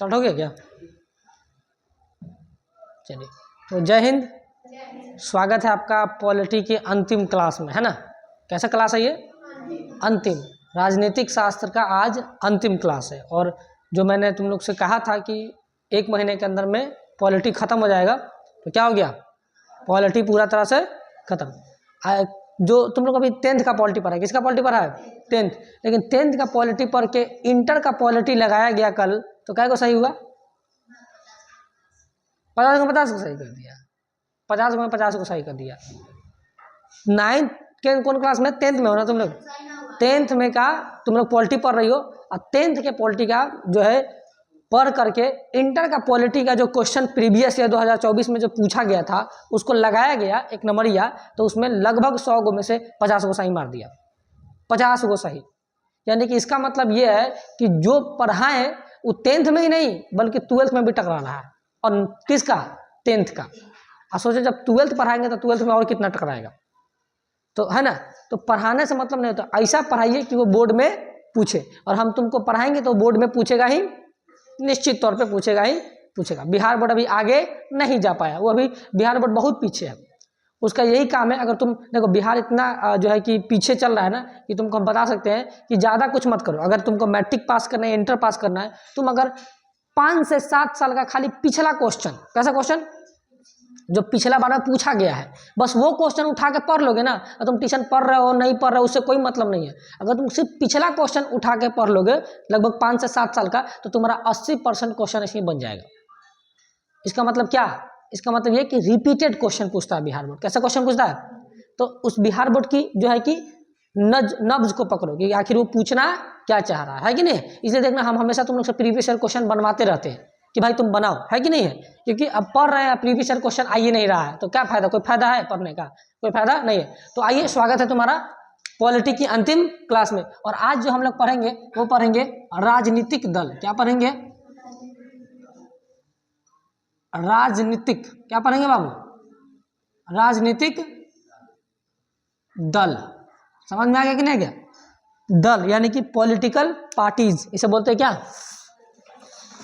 Start हो गया क्या? चलिए, तो जय हिंद, स्वागत है आपका पॉलिटी के अंतिम क्लास में, है ना। कैसा क्लास है ये? अंतिम। राजनीतिक शास्त्र का आज अंतिम क्लास है। और जो मैंने तुम लोग से कहा था कि 1 महीने के अंदर में पॉलिटी खत्म हो जाएगा, तो क्या हो गया? पॉलिटी पूरा तरह से खत्म। जो तुम लोग अभी 10th का पॉलिटी पढ़ा है, किसका पॉलिटी पढ़ा है? 10th। लेकिन 10th का पॉलिटी पढ़ के इंटर का पॉलिटी लगाया गया कल, तो क्या को सही हुआ? 50 को 50 को सही कर दिया, 50 में 50 को सही कर दिया। 9th के कौन क्लास में? 10th में हो ना तुम लोग। 10th में का तुम लोग पॉलिटी पढ़ रही हो, और 10th के पॉलिटी का जो है पढ़ करके इंटर का पॉलिटी का जो क्वेश्चन प्रीवियस ईयर 2024 में जो पूछा गया था उसको लगाया गया एक नंबरिया, तो उसमें लगभग 100 गो में से 50 को सही मार दिया, 50 को सही। यानी कि इसका मतलब ये है कि जो पढ़ाएं वो 10th में ही नहीं बल्कि 12th में भी टकरा रहा है। और किसका? 10th का। और सोचो जब 12th पढ़ाएंगे तो 12th में और कितना टकराएगा, तो है ना। तो पढ़ाने से मतलब नहीं होता, ऐसा पढ़ाइए कि वो बोर्ड में पूछे। और हम तुमको पढ़ाएंगे तो बोर्ड में पूछेगा ही, निश्चित तौर पे पूछेगा ही पूछेगा। बिहार बोर्ड अभी आगे नहीं जा पाया, वो अभी बिहार बोर्ड बहुत पीछे है। उसका यही काम है, अगर तुम देखो बिहार इतना जो है कि पीछे चल रहा है ना, कि तुमको हम बता सकते हैं कि ज़्यादा कुछ मत करो। अगर तुमको मैट्रिक पास करना है, इंटर पास करना है, तुम अगर 5 से 7 साल का खाली पिछला क्वेश्चन, कैसा क्वेश्चन जो पिछला बार में पूछा गया है, बस वो क्वेश्चन उठा के पढ़ लोगे ना, और तुम ट्यूशन पढ़ रहे हो नहीं पढ़ रहे हो उससे कोई मतलब नहीं है। अगर तुम सिर्फ पिछला क्वेश्चन उठा के पढ़ लोगे लगभग 5 से 7 साल का, तो तुम्हारा 80% क्वेश्चन इसमें बन जाएगा। इसका मतलब क्या? इसका मतलब ये कि रिपीटेड क्वेश्चन पूछता है बिहार बोर्ड। कैसा क्वेश्चन पूछता है? तो उस बिहार बोर्ड की जो है कि नब्ज को पकड़ो कि आखिर वो पूछना क्या चाह रहा है कि नहीं। इसलिए देखना हम हमेशा तुम लोग से प्रीवियस ईयर क्वेश्चन बनवाते रहते हैं कि भाई तुम बनाओ, है कि नहीं है। क्योंकि अब पढ़ रहे हैं, प्रीवियस ईयर क्वेश्चन आ ही नहीं रहा है, तो क्या फायदा? कोई फायदा है पढ़ने का? कोई फायदा नहीं है। तो आइए, स्वागत है तुम्हारा पॉलिटी की अंतिम क्लास में। और आज जो हम लोग पढ़ेंगे वो पढ़ेंगे राजनीतिक दल। क्या पढ़ेंगे? राजनीतिक। क्या पढ़ेंगे बाबू? राजनीतिक दल। समझ में आ गया कि नहीं गया? दल यानी कि पॉलिटिकल पार्टीज, इसे बोलते हैं क्या?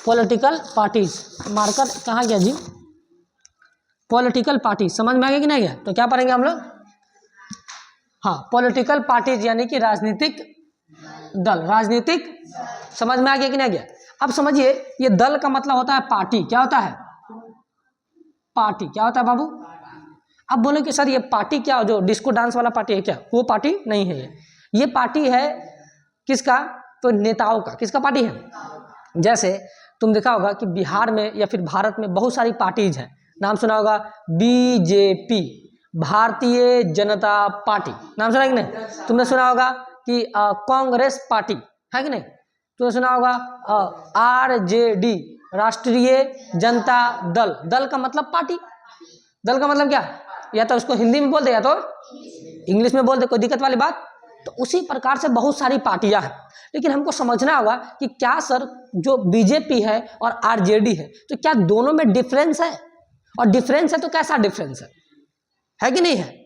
Political parties. मार्कर कहाँ गया जी? Political party. समझ में आ गया कि नहीं गया? तो क्या पढ़ेंगे हम लोग? हाँ, पॉलिटिकल पार्टीज यानी कि राजनीतिक दल। राजनीतिक, समझ में आ गया कि नहीं गया? अब समझिए, ये दल का मतलब होता है पार्टी। क्या होता है? पार्टी। क्या होता है बाबू? अब बोले कि सर ये पार्टी क्या, जो डिस्को डांस वाला पार्टी है क्या? वो पार्टी नहीं है। ये पार्टी है किसका? तो नेताओं का। किसका पार्टी है? जैसे तुम देखा होगा कि बिहार में या फिर भारत में बहुत सारी पार्टीज हैं। नाम सुना होगा बीजेपी, भारतीय जनता पार्टी। नाम सुना कि नहीं? तुमने सुना होगा कि कांग्रेस पार्टी, है कि नहीं? तुमने सुना होगा आरजेडी, राष्ट्रीय जनता दल। दल का मतलब पार्टी। दल का मतलब क्या? या तो उसको हिंदी में बोल दे या तो इंग्लिश में बोल दे, कोई दिक्कत वाली बात। तो उसी प्रकार से बहुत सारी पार्टियां हैं। लेकिन हमको समझना होगा कि क्या सर जो बीजेपी है और आरजेडी है, तो क्या दोनों में डिफरेंस है? और डिफरेंस है तो कैसा डिफरेंस है कि नहीं है?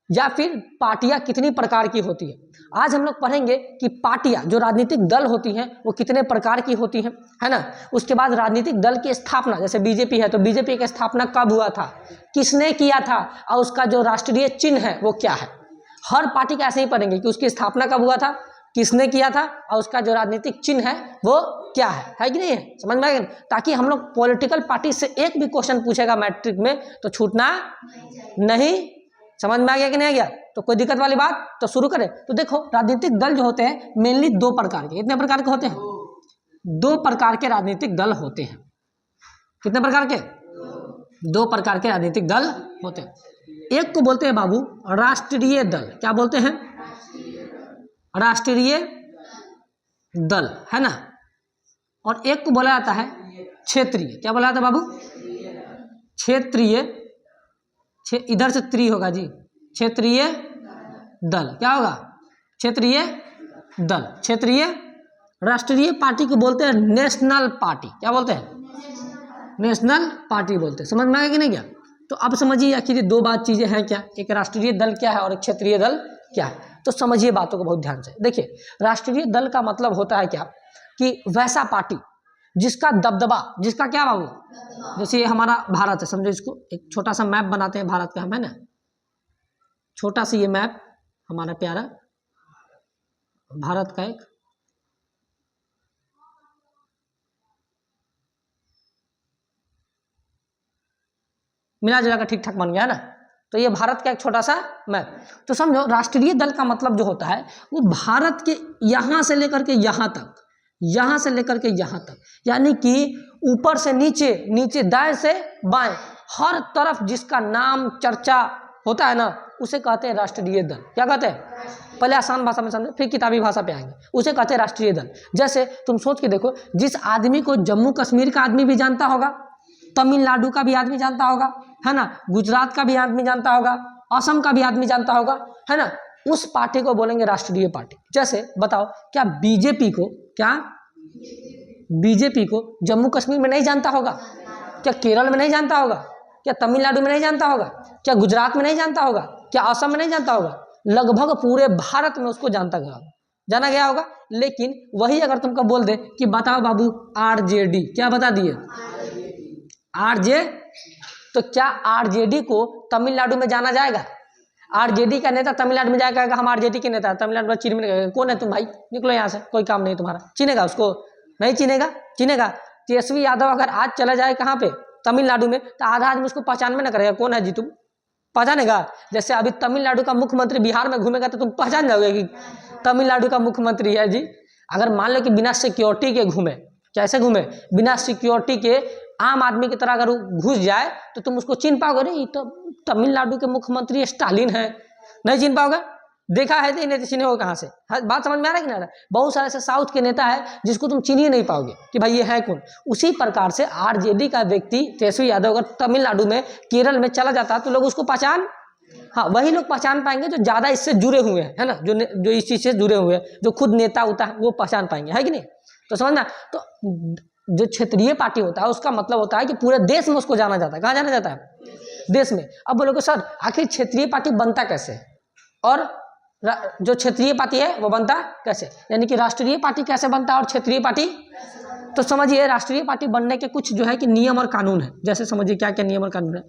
या फिर पार्टियां कितनी प्रकार की होती है? आज हम लोग पढ़ेंगे कि पार्टियां, जो राजनीतिक दल होती हैं, वो कितने प्रकार की होती हैं, है ना। उसके बाद राजनीतिक दल की स्थापना, जैसे बीजेपी है तो बीजेपी की स्थापना कब हुआ था, किसने किया था, और उसका जो राष्ट्रीय चिन्ह है वो क्या है। हर पार्टी का ऐसे ही पढ़ेंगे कि उसकी स्थापना कब हुआ था, किसने किया था, और उसका जो राजनीतिक चिन्ह है वो क्या है कि नहीं है? समझ में आएगा? ताकि हम लोग पॉलिटिकल पार्टी से एक भी क्वेश्चन पूछेगा मैट्रिक में तो छूटना नहीं। समझ में आ गया कि नहीं आ गया? तो कोई दिक्कत वाली बात? तो शुरू करें। तो देखो, राजनीतिक दल जो होते हैं मेनली 2 प्रकार के। कितने प्रकार के होते हैं? 2 प्रकार के राजनीतिक दल होते हैं। कितने प्रकार के? 2 प्रकार के राजनीतिक दल होते हैं। एक को बोलते हैं बाबू राष्ट्रीय दल। क्या बोलते हैं? राष्ट्रीय दल, है ना। और एक को बोला जाता है क्षेत्रीय। क्या बोला जाता है बाबू? क्षेत्रीय। इधर से त्रि होगा जी, क्षेत्रीय दल। क्या होगा? क्षेत्रीय दल। क्षेत्रीय। राष्ट्रीय पार्टी को बोलते हैं नेशनल पार्टी। क्या बोलते हैं? नेशनल पार्टी बोलते हैं। समझ में आ गया कि नहीं गया? तो अब समझिए आखिर ये 2 बात चीजें हैं क्या, एक राष्ट्रीय दल क्या है और एक क्षेत्रीय दल क्या है। तो समझिए बातों को बहुत ध्यान से। देखिए, राष्ट्रीय दल का मतलब होता है क्या कि वैसा पार्टी जिसका दबदबा, जिसका क्या बाबू, जैसे ये हमारा भारत है, समझो इसको एक छोटा सा मैप बनाते हैं भारत का हम, है ना, छोटा सा ये मैप हमारा प्यारा भारत का एक, मिला जुला का ठीक ठाक बन गया है ना। तो ये भारत का एक छोटा सा मैप। तो समझो राष्ट्रीय दल का मतलब जो होता है वो भारत के यहाँ से लेकर के यहाँ तक, यहाँ से लेकर के यहाँ तक, यानी कि ऊपर से नीचे, नीचे दाएं से बाएं, हर तरफ जिसका नाम चर्चा होता है ना, उसे कहते हैं राष्ट्रीय दल। क्या कहते हैं? पहले आसान भाषा में समझे, फिर किताबी भाषा पे आएंगे। उसे कहते हैं राष्ट्रीय दल। जैसे तुम सोच के देखो, जिस आदमी को जम्मू कश्मीर का आदमी भी जानता होगा, तमिलनाडु का भी आदमी जानता होगा, है ना, गुजरात का भी आदमी जानता होगा, असम का भी आदमी जानता होगा, है ना, उस पार्टी को बोलेंगे राष्ट्रीय पार्टी। जैसे बताओ, क्या बीजेपी को, क्या बीजेपी को जम्मू कश्मीर में नहीं जानता होगा? क्या केरल में नहीं जानता होगा? क्या तमिलनाडु में नहीं जानता होगा? क्या गुजरात में नहीं जानता होगा? क्या असम में नहीं जानता होगा? लगभग पूरे भारत में उसको जाना गया होगा। लेकिन वही अगर तुमको बोल दे कि बताओ बाबू आरजेडी, क्या बता दिए? आरजे, तो क्या आरजेडी को तमिलनाडु में जाना जाएगा? आरजेडी का नेता तमिलनाडु में जाएगा, हम आरजेडी के नेता, तमिलनाडु में चिन्ह में, कौन है तुम भाई, निकलो यहाँ से, कोई काम नहीं तुम्हारा। चिनेगा उसको? नहीं चिनेगा। चिनेगा तेजस्वी यादव अगर आज चला जाए कहाँ पे, तमिलनाडु में, तो आधा आदमी उसको पहचान में ना करेगा, कौन है जी तुम, पहचानेगा? जैसे अभी तमिलनाडु का मुख्यमंत्री बिहार में घूमेगा तो तुम पहचान जाओगे कि तमिलनाडु का मुख्यमंत्री है जी। अगर मान लो कि बिना सिक्योरिटी के घूमे, कैसे घूमे, बिना सिक्योरिटी के आम आदमी की तरह अगर घुस जाए तो तुम उसको चिन्ह पाओगे? नहीं, तो तमिलनाडु के मुख्यमंत्री स्टालिन है, नहीं चिन्ह पाओगे। देखा है तो नहीं चिन्ह हो कहाँ से? बात समझ में आ रहा है कि नहीं? बहुत सारे ऐसे साउथ के नेता है जिसको तुम चिन्ह ही नहीं पाओगे कि भाई ये है कौन। उसी प्रकार से आरजेडी का व्यक्ति तेजस्वी यादव अगर तमिलनाडु में, केरल में चला जाता तो लोग उसको पहचान, हाँ वही लोग पहचान पाएंगे जो ज्यादा इससे जुड़े हुए हैं, है ना, जो इस चीज से जुड़े हुए हैं, जो खुद नेता होता है वो पहचान पाएंगे, है कि नहीं? तो समझना, तो जो क्षेत्रीय पार्टी होता है उसका मतलब होता है कि पूरे देश में उसको जाना जाता है। कहाँ जाना जाता है? देश में। अब बोलोगे सर आखिर क्षेत्रीय पार्टी बनता कैसे, और जो क्षेत्रीय पार्टी है वो बनता कैसे, यानी कि राष्ट्रीय पार्टी कैसे बनता है और क्षेत्रीय पार्टी? तो समझिए राष्ट्रीय पार्टी बनने के कुछ जो है कि नियम और कानून है। जैसे समझिए क्या क्या नियम और कानून है।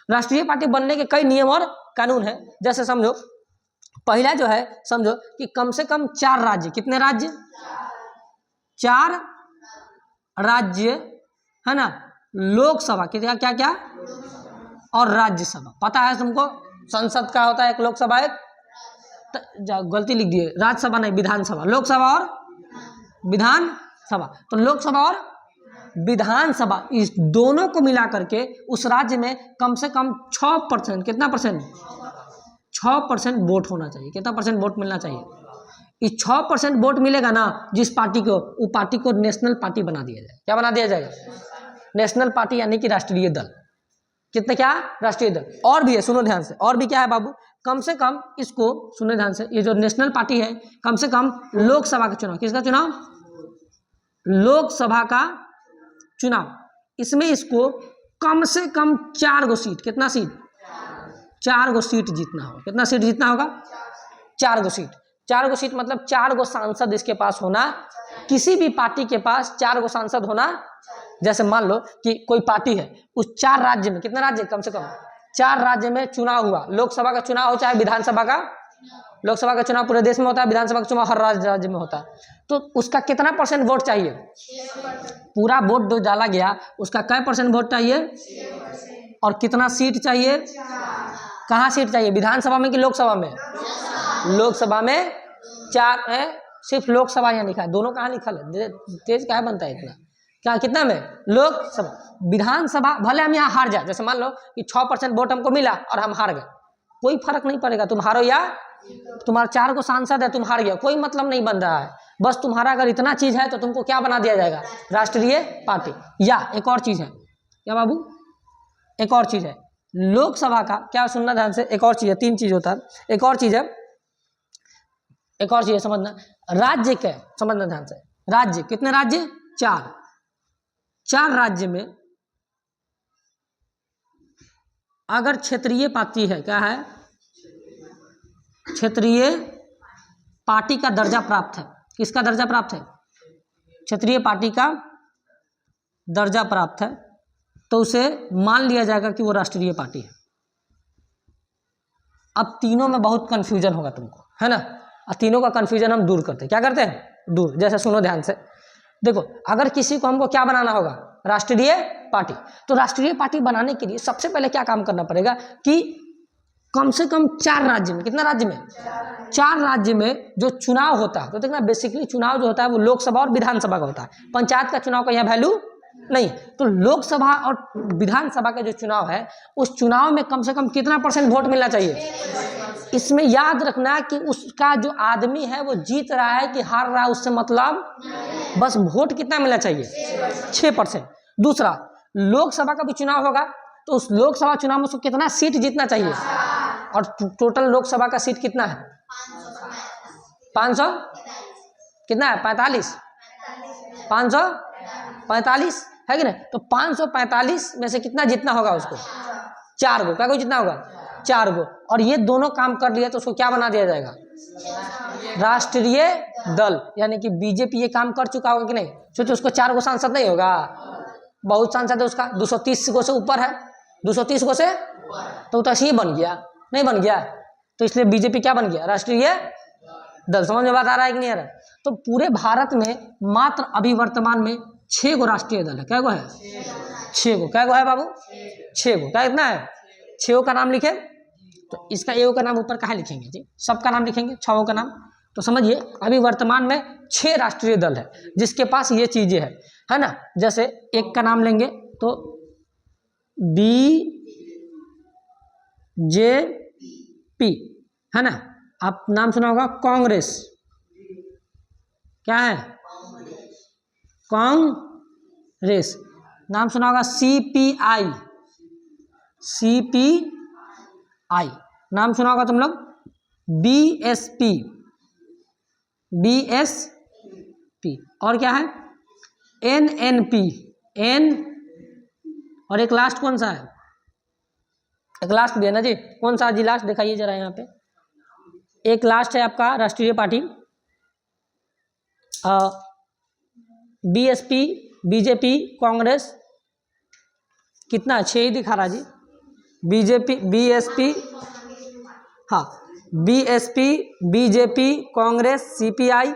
राष्ट्रीय पार्टी बनने के कई नियम और कानून है। जैसे समझो, पहला जो है, समझो कि कम से कम 4 राज्य, कितने राज्य? 4 राज्य, है ना, लोकसभा, क्या क्या क्या, और राज्यसभा। पता है तुमको संसद का होता है एक लोकसभा, एक गलती लिख दिए, राज्यसभा नहीं, विधानसभा। लोकसभा और विधानसभा। तो लोकसभा और विधानसभा, इस दोनों को मिला करके उस राज्य में कम से कम 6%, कितना परसेंट? 6% वोट होना चाहिए। कितना परसेंट वोट मिलना चाहिए? इस 6% वोट मिलेगा ना जिस पार्टी को, वो पार्टी को नेशनल पार्टी बना दिया जाए। क्या बना दिया जाएगा? नेशनल पार्टी, यानी कि राष्ट्रीय दल। कितने, क्या? राष्ट्रीय दल। और भी है, सुनो ध्यान से, और भी क्या है बाबू, कम से कम इसको सुनो ध्यान से, ये जो नेशनल पार्टी है, कम से कम लोकसभा का चुनाव, किसका चुनाव? लोकसभा का चुनाव, इसमें इसको कम से कम 4 गो सीट, कितना सीट? 4 गो सीट जीतना होगा। कितना सीट जीतना होगा? 4 गो सीट। 4 गो सीट मतलब 4 गो सांसद इसके पास होना, किसी भी पार्टी के पास 4 गो सांसद होना। जैसे मान लो कि कोई पार्टी है, उस 4 राज्य में, कितने राज्य? कम से कम 4 राज्य में चुनाव हुआ, लोकसभा का चुनाव हो चाहे विधानसभा का, लोकसभा का चुनाव पूरे देश में होता है, विधानसभा का चुनाव हर राज्य में होता है, तो उसका कितना परसेंट वोट चाहिए? पूरा वोट जो डाला गया उसका कै परसेंट वोट चाहिए? और कितना सीट चाहिए? कहाँ सीट चाहिए, विधानसभा में कि लोकसभा में? लोकसभा में 4 है, सिर्फ लोकसभा यहाँ लिखा है, दोनों कहाँ लिखा है? तेज क्या बनता है इतना, क्या कितना में? लोकसभा। विधानसभा भले हम यहाँ हार जाए, जैसे मान लो कि 6% वोट हमको मिला और हम हार गए, कोई फर्क नहीं पड़ेगा, तुम हारो या तुम्हारा 4 को सांसद है, तुम हार गया, कोई मतलब नहीं बन रहा है। बस तुम्हारा अगर इतना चीज है तो तुमको क्या बना दिया जाएगा? राष्ट्रीय पार्टी। या एक और चीज है, क्या बाबू? एक और चीज है लोकसभा का, क्या सुनना ध्यान से, एक और चीज है, 3 चीज होता है, एक और चीज है, एक और चीज है समझना, राज्य के, समझना ध्यान से, राज्य कितने? राज्य 4 राज्य में अगर क्षेत्रीय पार्टी है, क्या है? क्षेत्रीय पार्टी का दर्जा प्राप्त है। किसका दर्जा प्राप्त है? क्षेत्रीय पार्टी का दर्जा प्राप्त है तो उसे मान लिया जाएगा कि वो राष्ट्रीय पार्टी है। अब तीनों में बहुत कंफ्यूजन होगा तुमको, है ना। और तीनों का कंफ्यूजन हम दूर करते हैं। क्या करते हैं? दूर। जैसे सुनो ध्यान से, देखो अगर किसी को हमको क्या बनाना होगा? राष्ट्रीय पार्टी। तो राष्ट्रीय पार्टी बनाने के लिए सबसे पहले क्या काम करना पड़ेगा कि कम से कम 4 राज्य में, कितना राज्य में? 4 राज्य में जो चुनाव होता है, तो देखना बेसिकली चुनाव जो होता है वो लोकसभा और विधानसभा का होता है। पंचायत का चुनाव का यहाँ वैल्यू नहीं। तो लोकसभा और विधानसभा का जो चुनाव है, उस चुनाव में कम से कम कितना % वोट मिलना चाहिए? इसमें याद रखना कि उसका जो आदमी है वो जीत रहा है कि हार रहा है, उससे मतलब बस वोट कितना मिलना चाहिए? 6%। दूसरा, लोकसभा का भी चुनाव होगा तो उस लोकसभा चुनाव में उसको कितना सीट जीतना चाहिए? और टोटल लोकसभा का सीट कितना है? 500 कितना है? 45 545 है कि नहीं? तो 545 में से कितना जीतना होगा उसको? 4 गो। क्या को जितना होगा? 4 गो। और ये दोनों काम कर लिया तो उसको क्या बना दिया जाएगा? राष्ट्रीय दल। यानी कि बीजेपी ये काम कर चुका होगा कि नहीं? सोचो उसको 4 गो सांसद नहीं होगा, बहुत सांसद है उसका, 230 गो से ऊपर है, 230 गो से, तो ही बन गया, नहीं बन गया? तो इसलिए बीजेपी क्या बन गया? राष्ट्रीय दल। समझ में बात आ रहा है कि नहीं आ रहा है? तो पूरे भारत में मात्र अभी वर्तमान में 6 गो राष्ट्रीय दल है। क्या गो है? 6 गो। क्या गो है बाबू? 6 गो। क्या इतना है? 6 गो का नाम लिखे। तो इसका एगो का नाम ऊपर कहाँ लिखेंगे जी? सबका नाम लिखेंगे, 6 का नाम। तो समझिए अभी वर्तमान में 6 राष्ट्रीय दल है जिसके पास ये चीजें है ना। जैसे एक का नाम लेंगे तो बीजेपी है ना। आप नाम सुना होगा कांग्रेस। क्या है? कांग्रेस। नाम सुना होगा सीपीआई। सीपीआई नाम सुना होगा तुम लोग। बीएसपी। बीएसपी। और क्या है? एनएनपी। एन। और एक लास्ट कौन सा है? एक लास्ट भी है ना जी। कौन सा जी लास्ट? दिखाइए जरा यहाँ पे। एक लास्ट है आपका राष्ट्रीय पार्टी बीएसपी, बीजेपी, कांग्रेस। कितना? 6 ही दिखा रहा जी। बीजेपी, बीएसपी, हाँ, BSP, BJP, Congress, CPI,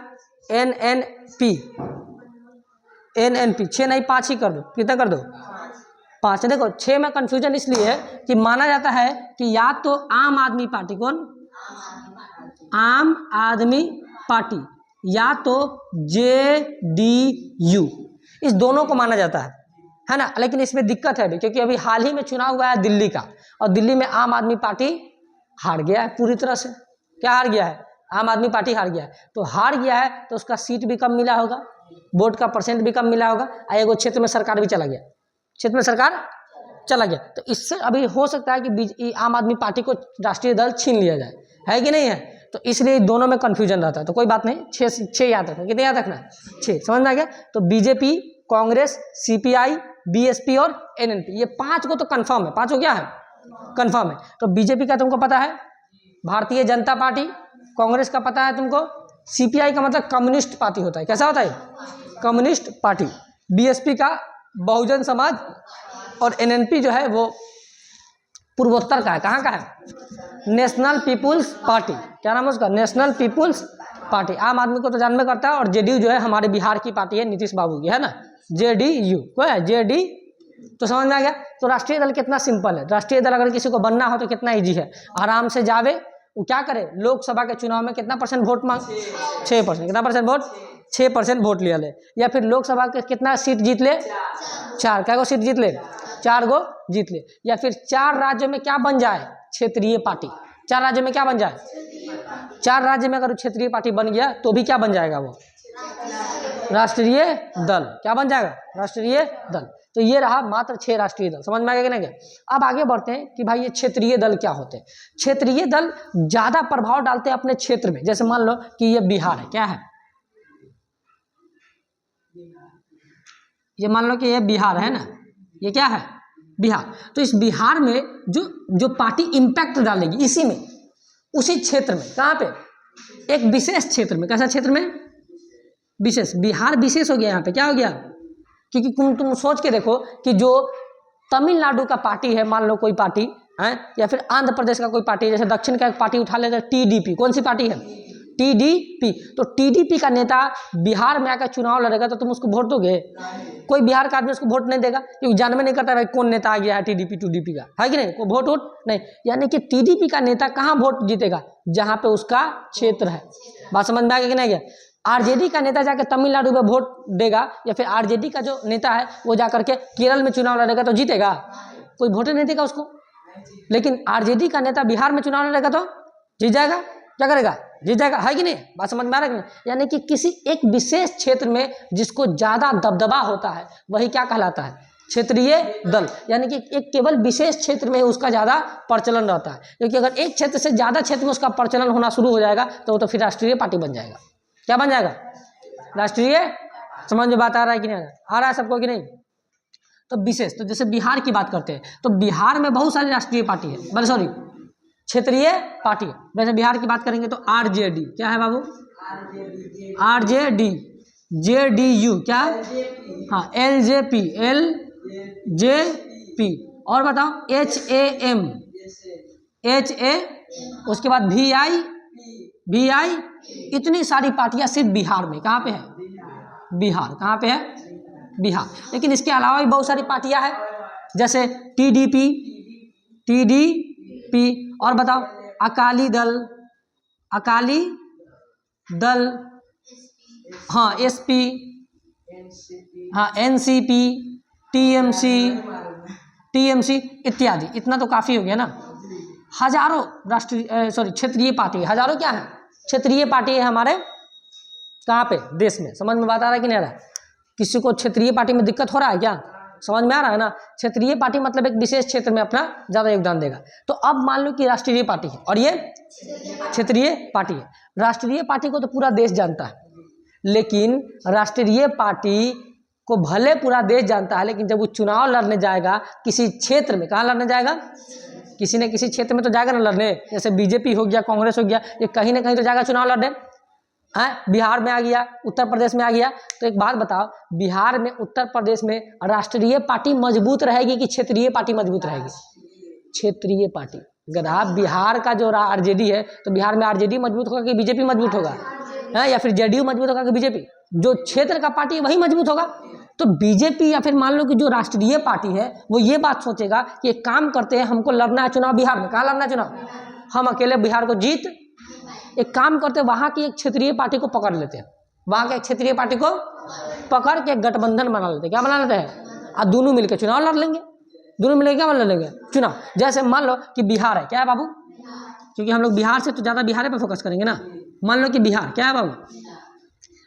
NNP. NNP 6 नहीं 5 ही कर दो। कितना कर दो? 5। देखो 6 में कंफ्यूजन इसलिए है कि माना जाता है कि या तो आम आदमी पार्टी, कौन? आम आदमी पार्टी, या तो जेडीयू, इस दोनों को माना जाता है ना। लेकिन इसमें दिक्कत है अभी, क्योंकि अभी हाल ही में चुनाव हुआ है दिल्ली का, और दिल्ली में आम आदमी पार्टी हार गया है पूरी तरह से। क्या हार गया है? आम आदमी पार्टी हार गया है। तो हार गया है तो उसका सीट भी कम मिला होगा, वोट का % भी कम मिला होगा, और एगो क्षेत्र में सरकार भी चला गया, क्षेत्र में सरकार चला गया। तो इससे अभी हो सकता है कि आम आदमी पार्टी को राष्ट्रीय दल छीन लिया जाए, है कि नहीं है? तो इसलिए दोनों में कंफ्यूजन रहता है। तो कोई बात नहीं, 6 याद रखना। कितने याद रखना है? 6। समझ में आ गया? तो बीजेपी, कांग्रेस, सीपीआई, बीएसपी और एनएनपी, ये 5 को तो कंफर्म है। 5 को क्या है? कंफर्म है। तो बीजेपी का तुमको पता है, भारतीय जनता पार्टी। कांग्रेस का पता है तुमको, सीपीआई का मतलब कम्युनिस्ट पार्टी होता है। कैसा होता है? Communist party. बीएसपी का बहुजन समाज, और एनएनपी जो है वो पूर्वोत्तर का है। कहाँ का है? National people's party. क्या नाम है उसका? National people's party. आम आदमी को तो जानबे करता है। और जेडीयू जो है हमारे बिहार की पार्टी है, नीतीश बाबू की, है ना। जेडीयू को है, जेडी। तो समझ में आ गया? तो राष्ट्रीय दल कितना सिंपल है। राष्ट्रीय दल अगर किसी को बनना हो तो कितना ईजी है, आराम से जावे, वो क्या करे, लोकसभा के चुनाव में कितना % वोट मांग? 6%। कितना % वोट? 6% वोट लिया ले। या फिर लोकसभा के कितना सीट जीत ले? 4। क्या को सीट जीत ले? 4 गो जीत ले। या फिर 4 राज्यों में क्या बन जाए? क्षेत्रीय पार्टी। 4 राज्यों में क्या बन जाए? 4 राज्य में अगर क्षेत्रीय पार्टी बन गया तो भी क्या बन जाएगा? वो राष्ट्रीय दल। क्या बन जाएगा? राष्ट्रीय दल। तो ये रहा मात्र 6 राष्ट्रीय दल। समझ में आ गया कि नहीं? अब आगे बढ़ते हैं कि भाई ये क्षेत्रीय दल क्या होते हैं। क्षेत्रीय दल ज्यादा प्रभाव डालते हैं अपने क्षेत्र में। जैसे मान लो कि ये बिहार है। क्या है? ये मान लो कि ये बिहार है ना। ये क्या है? बिहार। तो इस बिहार में जो पार्टी इम्पैक्ट डालेगी इसी में, उसी क्षेत्र में, कहाँ पे? एक विशेष क्षेत्र में। कैसा क्षेत्र में? विशेष। बिहार विशेष हो गया। यहाँ पे क्या हो गया? क्योंकि तुम सोच के देखो कि जो तमिलनाडु का पार्टी है, मान लो कोई पार्टी है, या फिर आंध्र प्रदेश का कोई पार्टी, जैसे दक्षिण का एक पार्टी उठा लेते हैं टीडीपी, कौन सी पार्टी है? टीडीपी। तो टीडीपी का नेता बिहार में आकर चुनाव लड़ेगा तो तुम उसको वोट दोगे? कोई बिहार का आदमी उसको वोट नहीं देगा, क्योंकि जानवे नहीं करता भाई कौन नेता आ गया है टीडीपी टूडीपी का, है कि नहीं? कोई वोट नहीं। यानी कि टीडीपी का नेता कहाँ वोट जीतेगा? जहाँ पे उसका क्षेत्र है। बात समझ में आ गया कि नहीं गया? आरजेडी का नेता जाकर तमिलनाडु में वोट देगा, या फिर आरजेडी का जो नेता है वो जाकर के केरल में चुनाव लड़ेगा तो जीतेगा? कोई वोट नहीं देगा उसको। लेकिन आरजेडी का नेता बिहार में चुनाव लड़ेगा तो जीत जाएगा। क्या करेगा? जीत जाएगा, है कि नहीं? बात समझ में आ रहा है कि नहीं? यानी कि किसी एक विशेष क्षेत्र में जिसको ज्यादा दबदबा होता है वही क्या कहलाता है? क्षेत्रीय दल। यानी कि एक केवल विशेष क्षेत्र में उसका ज्यादा प्रचलन रहता है, क्योंकि अगर एक क्षेत्र से ज्यादा क्षेत्र में उसका प्रचलन होना शुरू हो जाएगा तो वो तो फिर राष्ट्रीय पार्टी बन जाएगा। क्या बन जाएगा? राष्ट्रीय। समझ में बात आ रहा है कि नहीं आ रहा है सबको कि नहीं? तो विशेष, तो जैसे बिहार की बात करते हैं तो बिहार में बहुत सारी राष्ट्रीय पार्टी है, सॉरी क्षेत्रीय पार्टी है। वैसे बिहार की बात करेंगे तो आरजेडी, क्या है बाबू? आरजेडी, जेडीयू, क्या? हाँ, एलजेपी, एलजेपी, और बताओ एचएएम, एचए, उसके बाद वीआई, वीआई। इतनी सारी पार्टियां सिर्फ बिहार में। कहाँ पे है? बिहार। कहाँ पे है? बिहार। लेकिन इसके अलावा भी बहुत सारी पार्टियां हैं, जैसे टीडीपी, टीडीपी, और बताओ अकाली दल, अकाली दल, हाँ एसपी, हाँ एनसीपी, टीएमसी, टीएमसी इत्यादि। इतना तो काफी हो गया ना। हजारों राष्ट्रीय सॉरी क्षेत्रीय पार्टी, हजारों क्या है? क्षेत्रीय पार्टी है हमारे कहाँ पे? देश में। समझ में बात आ रहा है कि नहीं आ रहा है? किसी को क्षेत्रीय पार्टी में दिक्कत हो रहा है क्या? समझ में आ रहा है ना? क्षेत्रीय पार्टी मतलब एक विशेष क्षेत्र में अपना ज्यादा योगदान देगा। तो अब मान लो कि राष्ट्रीय पार्टी है और ये क्षेत्रीय पार्टी है। राष्ट्रीय पार्टी को तो पूरा देश जानता है, लेकिन राष्ट्रीय पार्टी को भले पूरा देश जानता है, लेकिन जब वो चुनाव लड़ने जाएगा किसी क्षेत्र में, कहाँ लड़ने जाएगा? किसी न किसी क्षेत्र में तो जाएगा ना लड़ने। जैसे बीजेपी हो गया, कांग्रेस हो गया, ये कहीं ना कहीं तो जाएगा चुनाव लड़ने। है बिहार में आ गया, उत्तर प्रदेश में आ गया। तो एक बात बताओ, बिहार में, उत्तर प्रदेश में राष्ट्रीय पार्टी मजबूत रहेगी कि क्षेत्रीय पार्टी मजबूत रहेगी? क्षेत्रीय पार्टी। अगर आप बिहार का जो आरजेडी है तो बिहार में आरजेडी मजबूत होगा कि बीजेपी मजबूत होगा? है, या फिर जेडीयू मजबूत होगा कि बीजेपी? जो क्षेत्र का पार्टी है वही मजबूत होगा। तो बीजेपी या फिर मान लो कि जो राष्ट्रीय पार्टी है वो ये बात सोचेगा कि एक काम करते हैं, हमको लड़ना है चुनाव बिहार में। कहाँ लड़ना है चुनाव? हम अकेले बिहार को जीत, एक काम करते हैं वहां की एक क्षेत्रीय पार्टी को पकड़ लेते हैं, वहां के एक क्षेत्रीय पार्टी को पकड़ के गठबंधन बना लेते हैं। क्या बना लेते हैं? और दोनों मिलकर चुनाव लड़ लेंगे। दोनों मिलकर क्या लड़ लेंगे? चुनाव। जैसे मान लो कि बिहार है, क्या है बाबू? क्योंकि हम लोग बिहार से तो ज्यादा बिहार पे फोकस करेंगे ना। मान लो कि बिहार, क्या है बाबू?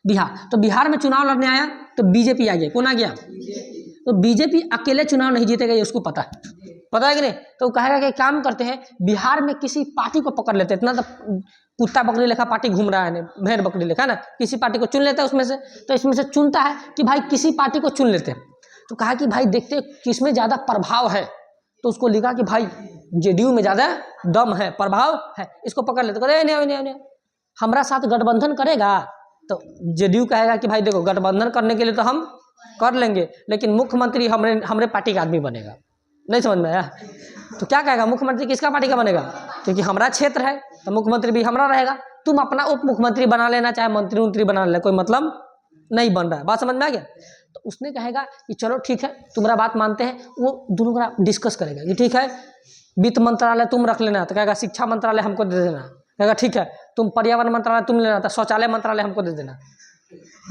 बिहार। तो बिहार में चुनाव लड़ने आया तो बीजेपी आ गया। कौन आ गया? तो बीजेपी अकेले चुनाव नहीं जीतेगा, ये उसको पता है। पता है कि नहीं? तो कहेगा कि काम करते हैं बिहार में किसी पार्टी को पकड़ लेते हैं। इतना तो कुत्ता बकरी लेखा पार्टी घूम रहा है, भेड़ बकरी लेखा ना, किसी पार्टी को चुन लेता है उसमें से। तो इसमें से चुनता है कि भाई किसी पार्टी को चुन लेते हैं। तो कहा कि भाई देखते हैं किसमें ज्यादा प्रभाव है। तो उसको लिखा कि भाई जेडीयू में ज्यादा दम है, प्रभाव है, इसको पकड़ लेते। कहते नहीं, हमारा साथ गठबंधन करेगा? तो जेडीयू कहेगा कि भाई देखो गठबंधन करने के लिए तो हम कर लेंगे, लेकिन मुख्यमंत्री हमारे पार्टी का आदमी बनेगा। नहीं समझ में आया? तो क्या कहेगा? मुख्यमंत्री किसका पार्टी का बनेगा? क्योंकि हमारा क्षेत्र है तो मुख्यमंत्री भी हमारा रहेगा। तुम अपना उप मुख्यमंत्री बना लेना, चाहे मंत्री बना लेना, कोई मतलब नहीं बन रहा है। बात समझ में आ गया? तो उसने कहेगा कि चलो ठीक है, तुम्हारा बात मानते हैं। वो दोनों का डिस्कस करेगा कि ठीक है वित्त मंत्रालय तुम रख लेना, तो कहेगा शिक्षा मंत्रालय हमको दे देना। कहेगा ठीक है, तुम पर्यावरण मंत्रालय तुम लेना, तो शौचालय मंत्रालय हमको दे देना।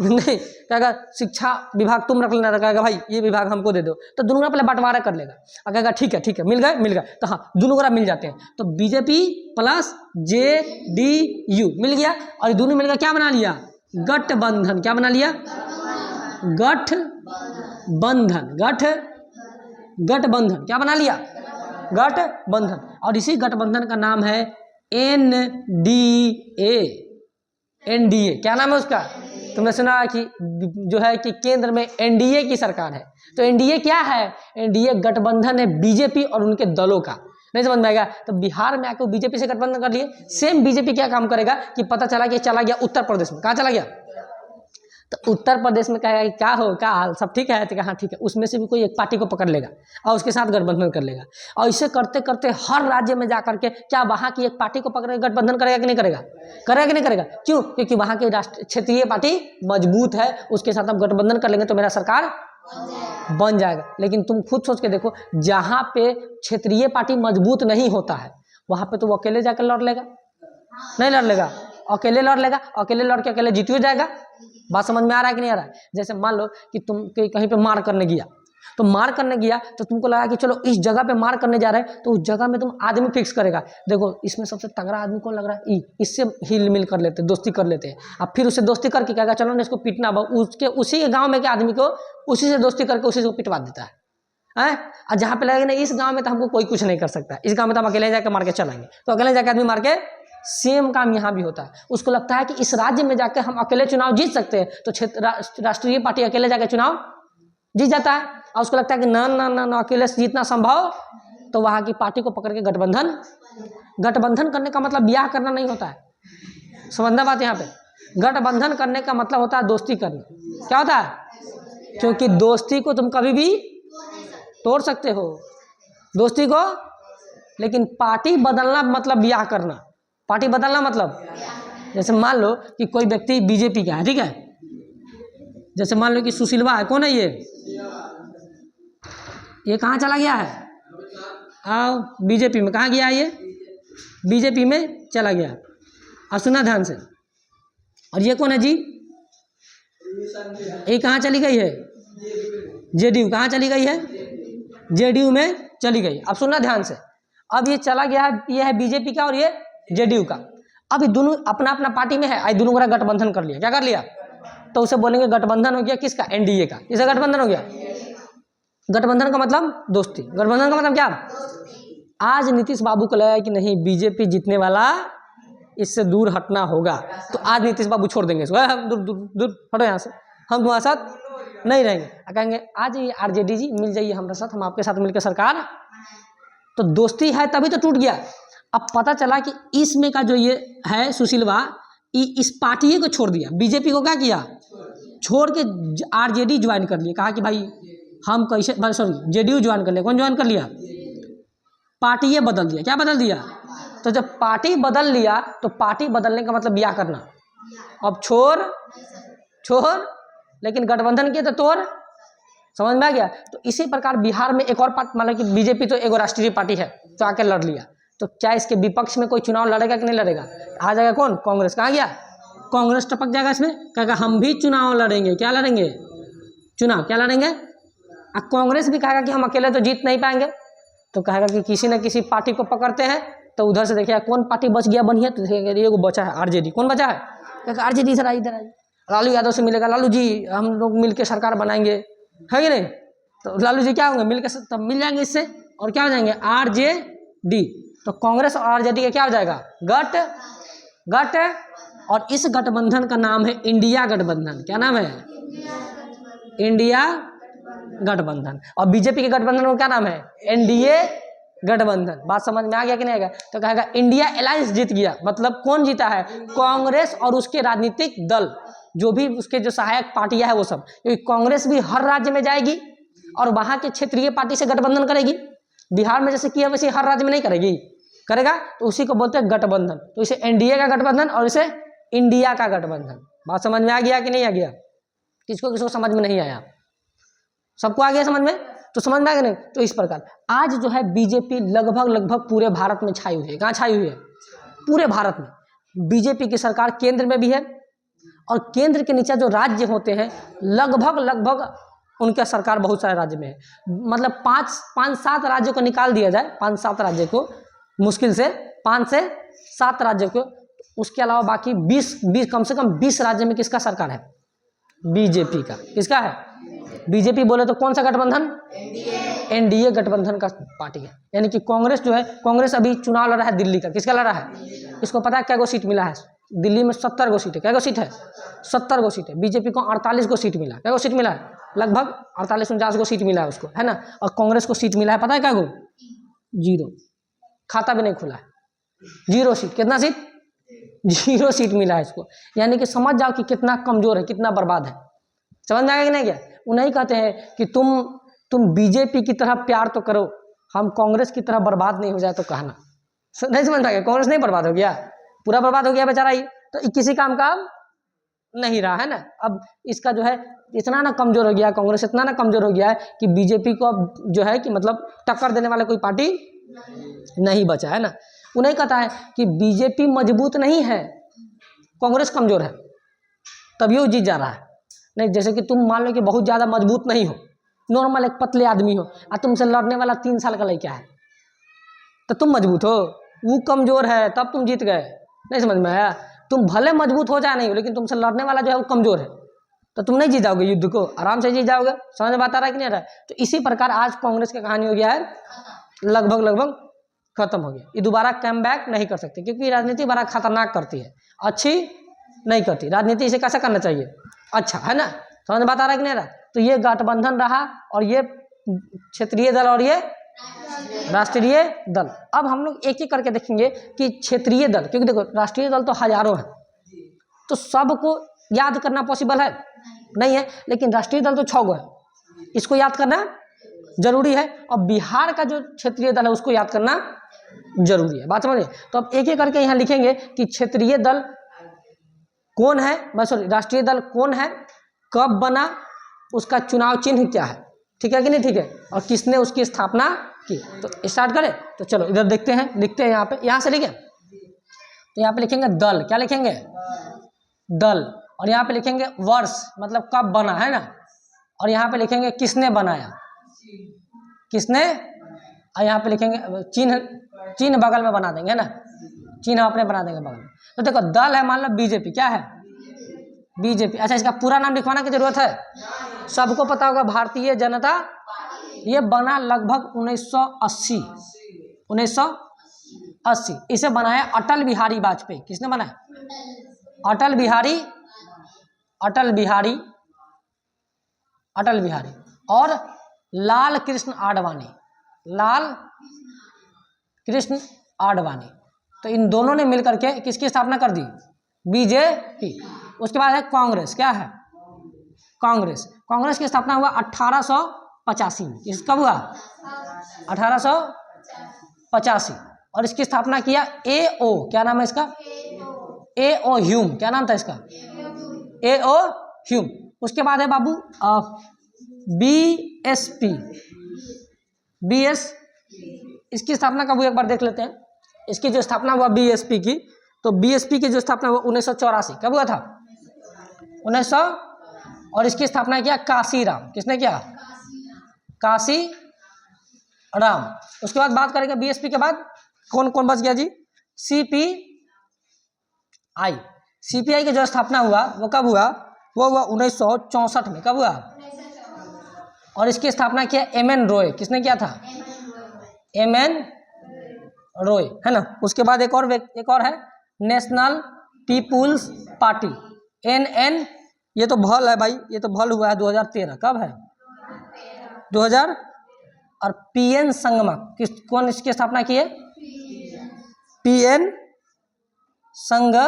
नहीं, कहेगा शिक्षा विभाग तुम रख लेना, तो कहेगा भाई ये विभाग हमको दे दो। तो दोनों का पहले बंटवारा कर लेगा और कहेगा ठीक है मिल गए। तो हाँ, दोनों का मिल जाते हैं। तो बीजेपी प्लस जेडीयू मिल गया, और दोनों मिलकर क्या बना लिया? गठबंधन। क्या बना लिया? गठबंधन। गठबंधन क्या बना लिया? गठबंधन। और इसी गठबंधन का नाम है एनडीए। एनडीए क्या नाम है उसका? तुमने सुना कि जो है कि केंद्र में एनडीए की सरकार है। तो एनडीए क्या है? एनडीए गठबंधन है बीजेपी और उनके दलों का। नहीं समझ में आएगा? तो बिहार में आकर बीजेपी से गठबंधन कर लिए। सेम बीजेपी क्या काम करेगा कि पता चला कि चला गया उत्तर प्रदेश में। कहाँ चला गया? तो उत्तर प्रदेश में कहेगा कि क्या हो, क्या हाल, सब ठीक है, तो हाँ ठीक है, उसमें से भी कोई एक पार्टी को पकड़ लेगा और उसके साथ गठबंधन कर लेगा। और इसे करते करते हर राज्य में जा करके क्या वहाँ की एक पार्टी को पकड़ के गठबंधन करेगा कि नहीं करेगा, करेगा कि नहीं करेगा? क्यों? क्योंकि वहाँ की राष्ट्रीय क्षेत्रीय पार्टी मजबूत है, उसके साथ हम गठबंधन कर लेंगे तो मेरा सरकार बन जाएगा। लेकिन तुम खुद सोच के देखो, जहाँ पे क्षेत्रीय पार्टी मजबूत नहीं होता है वहाँ पे तो वो अकेले जाकर लड़ लेगा, नहीं लड़ लेगा, अकेले लड़ लेगा, अकेले लड़ के अकेले जीत जाएगा। बात समझ में आ रहा है कि नहीं आ रहा है? जैसे मान लो कि तुम कहीं पे मार करने गया, तो मार करने गया तो तुमको लगा कि चलो इस जगह पे मार करने जा रहे हैं, तो उस जगह में तुम आदमी फिक्स करेगा, देखो इसमें सबसे तगड़ा आदमी कौन लग रहा है, इससे हिल मिल कर लेते, दोस्ती कर लेते हैं। अब फिर उससे दोस्ती करके कहेगा चलो ना इसको पीटना, उसके उसी के गाँव में के आदमी को उसी से दोस्ती करके उसी से पिटवा देता है। और जहाँ पे लगेगा ना इस गांव में तो हमको कोई कुछ नहीं कर सकता, इस गांव में तो हम अकेले जाकर मार के चलेंगे, तो अकेले जाकर आदमी मार के, सेम काम यहाँ भी होता है। उसको लगता है कि इस राज्य में जाकर हम अकेले चुनाव जीत सकते हैं, तो राष्ट्रीय पार्टी अकेले जाकर चुनाव जीत जाता है। और उसको लगता है कि ना ना ना ना अकेले से जीतना संभव, तो वहाँ की पार्टी को पकड़ के गठबंधन करने का मतलब ब्याह करना नहीं होता है, समझना बात यहाँ पे। गठबंधन करने का मतलब होता है दोस्ती करना। क्या होता है? क्योंकि दोस्ती को तुम कभी भी तोड़ सकते हो, दोस्ती को, लेकिन पार्टी बदलना मतलब ब्याह करना। पार्टी बदलना मतलब, जैसे मान लो कि कोई व्यक्ति बीजेपी का है, ठीक है, जैसे मान लो कि सुशीलवा है, कौन है ये कहाँ चला गया है, आओ बीजेपी में, कहाँ गया ये, बीजेपी में चला गया। और सुना ध्यान से, और ये कौन है जी, ये कहाँ चली गई है, जेडीयू, कहाँ चली गई है, जेडीयू में चली गई। अब सुनना ध्यान से, अब ये चला गया है, ये है बीजेपी का और ये जेडीयू का। अब ये दोनों अपना अपना पार्टी में है, आई दोनों का गठबंधन कर लिया। क्या कर लिया? तो उसे बोलेंगे गठबंधन हो गया किसका, एनडीए का। किसका गठबंधन हो गया? गठबंधन का मतलब दोस्ती, गठबंधन का मतलब क्या? आज नीतीश बाबू को लगा कि नहीं बीजेपी जीतने वाला, इससे दूर हटना होगा, तो आज नीतीश बाबू छोड़ देंगे इसको, दूर दूर दूर हटो यहाँ से, हम तुम्हारे साथ नहीं रहेंगे। कहेंगे आज ये आरजेडी जी मिल जाइए हमारे साथ, हम आपके साथ मिलकर सरकार, तो दोस्ती है तभी तो टूट गया। अब पता चला कि इसमें का जो ये है सुशीलवा, इस पार्टी को छोड़ दिया, बीजेपी को क्या किया, छोड़ के आरजेडी ज्वाइन कर लिया। कहा कि भाई हम कैसे, सॉरी जेडीयू ज्वाइन कर लिया। कौन ज्वाइन कर लिया? पार्टी ये बदल दिया। क्या बदल दिया? तो जब पार्टी बदल लिया तो पार्टी बदलने का मतलब ब्याह करना। अब छोड़, लेकिन गठबंधन किए तो तोड़, समझ में आ गया? तो इसी प्रकार बिहार में एक और पार्टी, मतलब कि बीजेपी तो एक राष्ट्रीय पार्टी है, तो आके लड़ लिया, तो क्या इसके विपक्ष में कोई चुनाव लड़ेगा कि नहीं लड़ेगा? आ जाएगा कौन? कांग्रेस। कहाँ गया? कांग्रेस टपक जाएगा इसमें, कहेगा हम भी चुनाव लड़ेंगे। क्या लड़ेंगे? चुनाव। क्या लड़ेंगे? कांग्रेस भी कहेगा कि हम अकेले तो जीत नहीं पाएंगे, तो कहेगा कि किसी न किसी पार्टी को पकड़ते हैं। तो उधर से देखिए कौन पार्टी बच गया बढ़िया, तो देखेंगे ये बचा है आरजेडी। कौन बचा है? कहेगा आरजेडी, इधर आई, लालू यादव से मिलेगा, लालू जी हम लोग मिलकर सरकार बनाएंगे, है कि नहीं? तो लालू जी क्या होंगे, मिलकर तब मिल जाएंगे इससे, और क्या हो जाएंगे? आरजेडी। तो कांग्रेस और आरजेडी का क्या हो जाएगा? गठ। और इस गठबंधन का नाम है इंडिया गठबंधन। क्या नाम है? इंडिया गठबंधन। और बीजेपी के गठबंधन को क्या नाम है? एनडीए गठबंधन। बात समझ में आ गया कि नहीं आएगा? तो कहेगा इंडिया अलायंस जीत गया। मतलब कौन जीता है? कांग्रेस और उसके राजनीतिक दल, जो भी उसके जो सहायक पार्टियां है वो सब, क्योंकि कांग्रेस भी हर राज्य में जाएगी और वहां के क्षेत्रीय पार्टी से गठबंधन करेगी। बिहार में जैसे किया वैसे हर राज्य में नहीं करेगी, करेगा, तो उसी को बोलते हैं गठबंधन। तो इसे एनडीए का गठबंधन और इसे इंडिया का गठबंधन। बात समझ में आ गया कि नहीं आ गया? किसको समझ में नहीं आया? सबको आ गया समझ में? तो समझ में आ गया नहीं? तो इस प्रकार आज जो है बीजेपी लगभग पूरे भारत में छाई हुई है। कहाँ छाई हुई है? पूरे भारत में बीजेपी की सरकार केंद्र में भी है, और केंद्र के नीचे जो राज्य होते हैं लगभग उनका सरकार बहुत सारे राज्य में है। मतलब 5-7 राज्यों को निकाल दिया जाए, 5-7 राज्य को, मुश्किल से 5 से 7 राज्यों को, उसके अलावा बाकी 20 कम से कम 20 राज्य में किसका सरकार है? बीजेपी का। किसका है? बीजेपी बोले तो कौन सा गठबंधन? एनडीए गठबंधन का पार्टी है। यानी कि कांग्रेस जो है, कांग्रेस अभी चुनाव लड़ रहा है दिल्ली का। किसका लड़ रहा है? इसको पता है क्या गो सीट मिला है दिल्ली में? 70 गो सीट है। क्या गो सीट है? 70 गो सीट है। बीजेपी को 48 गो सीट मिला। क्या गो सीट मिला है? लगभग 48-49 गो सीट मिला है उसको, है ना। और कांग्रेस को सीट मिला है पता है क्या गो? 0। खाता भी नहीं खुला है, 0 सीट। कितना सीट? 0 सीट मिला है इसको। यानी कि समझ जाओ कि कितना कमजोर है, कितना बर्बाद है। समझ में आया कि नहीं गया? उन्हें कहते हैं कि तुम बीजेपी की तरह प्यार तो करो, हम कांग्रेस की तरह बर्बाद नहीं हो जाए तो कहना। नहीं समझ में आ गया? कांग्रेस नहीं बर्बाद हो गया, पूरा बर्बाद हो गया बेचारा ही, तो किसी काम का नहीं रहा है ना। अब इसका जो है इतना ना कमजोर हो गया कांग्रेस, इतना ना कमजोर हो गया है कि बीजेपी को अब जो है कि मतलब टक्कर देने वाला कोई पार्टी नहीं बचा है ना। उन्हें कहता है कि बीजेपी मजबूत नहीं है, कांग्रेस कमजोर है, तभी वो जीत जा रहा है। नहीं, जैसे कि तुम मान लो कि बहुत ज़्यादा मजबूत नहीं हो, नॉर्मल एक पतले आदमी हो, और तुमसे लड़ने वाला 3 साल का लड़का है, तो तुम मजबूत हो, वो कमजोर है, तब तुम जीत गए। नहीं समझ में आया? तुम भले मजबूत हो जाए नहीं हो, लेकिन तुमसे लड़ने वाला जो है वो कमजोर है, तो तुम नहीं जीत जाओगे युद्ध को, आराम से जीत जाओगे। समझ में बात आ रहा है कि नहीं आ रहा है? तो इसी प्रकार आज कांग्रेस की कहानी हो गया है, लगभग खत्म हो गया। ये दोबारा कम बैक नहीं कर सकते, क्योंकि राजनीति बड़ा खतरनाक करती है, अच्छी नहीं करती राजनीति। इसे कैसा करना चाहिए? अच्छा, है ना? समझ में बात आ रहा है कि नहीं आ रहा? तो ये गठबंधन रहा, और ये क्षेत्रीय दल और ये राष्ट्रीय दल। अब हम लोग एक एक करके देखेंगे कि क्षेत्रीय दल, क्योंकि देखो राष्ट्रीय दल तो हजारों हैं, तो सबको याद करना पॉसिबल है नहीं है, लेकिन राष्ट्रीय दल तो 6 गो है, इसको याद करना जरूरी है। और बिहार का जो क्षेत्रीय दल है उसको याद करना जरूरी है। बात समझिए? तो अब एक एक करके यहाँ लिखेंगे कि क्षेत्रीय दल कौन है, सॉरी राष्ट्रीय दल कौन है, कब बना, उसका चुनाव चिन्ह क्या है, ठीक है कि नहीं ठीक है, और किसने उसकी स्थापना की। तो स्टार्ट करें, तो चलो इधर देखते हैं, लिखते हैं यहाँ पे, यहाँ से लिखें, तो यहाँ पे लिखेंगे दल, क्या लिखेंगे? दल। और यहाँ पे लिखेंगे वर्ष, मतलब कब बना, है ना। और यहाँ पे लिखेंगे किसने बनाया, किसने, और यहाँ पे लिखेंगे चिन्ह बगल में बना देंगे, है ना, चिन्ह अपने बना देंगे बगल में। तो देखो दल है, मान लो बीजेपी, क्या है? बीजेपी। अच्छा, इसका पूरा नाम लिखवाना की जरूरत है? सबको पता होगा, भारतीय जनता। ये बना लगभग 1980, 1980। इसे बनाया अटल बिहारी वाजपेयी। किसने बनाया? अटल बिहारी और लाल कृष्ण आडवाणी। तो इन दोनों ने मिलकर के किसकी स्थापना कर दी? बीजेपी। उसके बाद है कांग्रेस, क्या है? कांग्रेस की स्थापना हुआ 1885 में। इस कब हुआ? 1885। और इसकी स्थापना किया A.O. क्या नाम है इसका? A.O. ह्यूम। क्या नाम था इसका? A.O. ह्यूम। उसके बाद है बाबू BSP। इसकी स्थापना कब हुई एक बार देख लेते हैं। इसकी जो स्थापना हुआ BSP की, तो BSP की जो स्थापना हुआ 1984। कब हुआ था? 1900। और इसकी स्थापना किया काशीराम। किसने किया? काशीराम। उसके बाद बात करेंगे BSP के बाद कौन कौन बच गया जी? CPI की जो स्थापना हुआ वो कब हुआ? वो हुआ 1964 में। कब हुआ? और इसकी स्थापना किया M.N. रॉय। किसने किया था? M.N. रॉय, है ना। उसके बाद एक और है नेशनल पीपुल्स पार्टी, NN। ये तो भल है भाई, ये तो भल हुआ है 2013। कब है? 2000। और PN संगमा, कौन इसकी स्थापना की है? PN संगमा,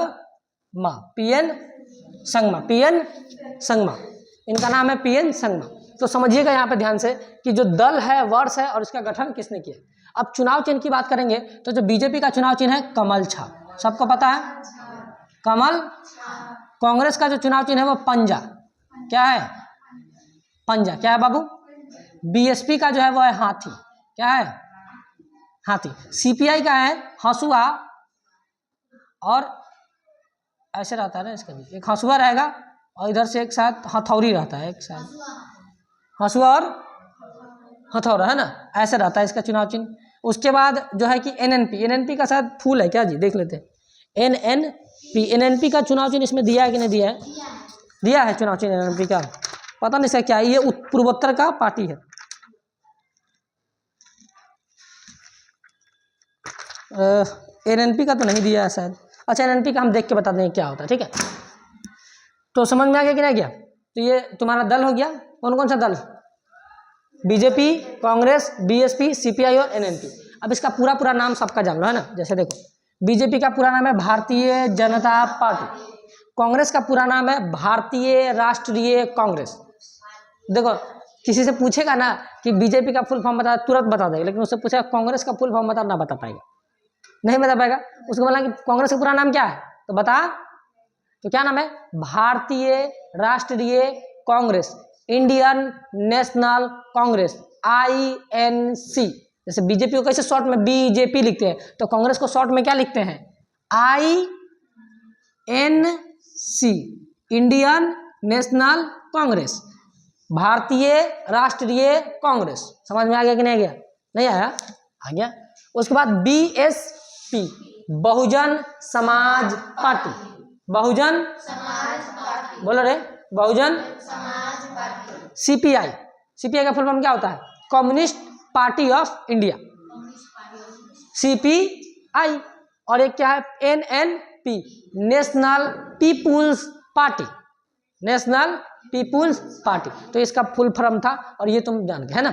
इनका नाम है PN संगमा। तो समझिएगा यहाँ पे ध्यान से कि जो दल है, वर्ष है, और इसका गठन किसने किया। अब चुनाव चिन्ह की बात करेंगे, तो जो बीजेपी का चुनाव चिन्ह है कमल छाप, सबको पता है, कमल। कांग्रेस का जो चुनाव चिन्ह है वो पंजा। क्या है? पंजा। क्या है बाबू? BSP का जो है वो है हाथी। क्या है? हाथी। CPI का है हंसुआ, और ऐसे रहता है ना इसका भी, एक हंसुआ रहेगा और इधर से एक साथ हथौड़ी रहता है, एक साथ हंसुआ और हथौड़ा, है ना, ऐसे रहता है इसका चुनाव चिन्ह। उसके बाद जो है कि NNP का शायद फूल है क्या जी, देख लेते हैं। NNP का चुनाव चिन्ह इसमें दिया है कि नहीं दिया है? दिया है चुनाव चिन्ह NNP का, पता नहीं सर क्या है, ये पूर्वोत्तर का पार्टी है। NNP का तो नहीं दिया है शायद। अच्छा, NNP का हम देख के बता देंगे क्या होता है, ठीक है। तो समझ में आ गया कि नहीं गया? तो ये तुम्हारा दल हो गया। कौन कौन सा दल? बीजेपी, कांग्रेस, BSP, CPI और NNP। अब इसका पूरा नाम सबका जान लो, है ना। जैसे देखो बीजेपी का पूरा नाम है भारतीय जनता पार्टी। कांग्रेस का पूरा नाम है भारतीय राष्ट्रीय कांग्रेस। देखो किसी से पूछेगा ना कि बीजेपी का फुल फॉर्म बता, तुरंत बता देगा, लेकिन उससे पूछेगा कांग्रेस का फुल फॉर्म बता, ना बता पाएगा, नहीं बता पाएगा। उसको बोला कि कांग्रेस का पूरा नाम क्या है, तो बता, तो क्या नाम है, भारतीय राष्ट्रीय Congress, Indian national Congress, INC। जैसे बीजेपी को कैसे शॉर्ट में बीजेपी लिखते हैं, तो कांग्रेस को शॉर्ट में क्या लिखते हैं, INC, इंडियन नेशनल कांग्रेस, भारतीय राष्ट्रीय कांग्रेस। समझ में आ गया कि नहीं आ गया, नहीं आया, आ गया। उसके बाद BSP, बहुजन समाज पार्टी, बहुजन समाज पार्टी, बोलो रे, बहुजन समाज पार्टी। CPI का फुल फॉर्म क्या होता है, communist party of India, CPI। और एक क्या है, NNP, national people's party, national people's party. तो इसका फुल फॉर्म था, और ये तुम जान गए है ना।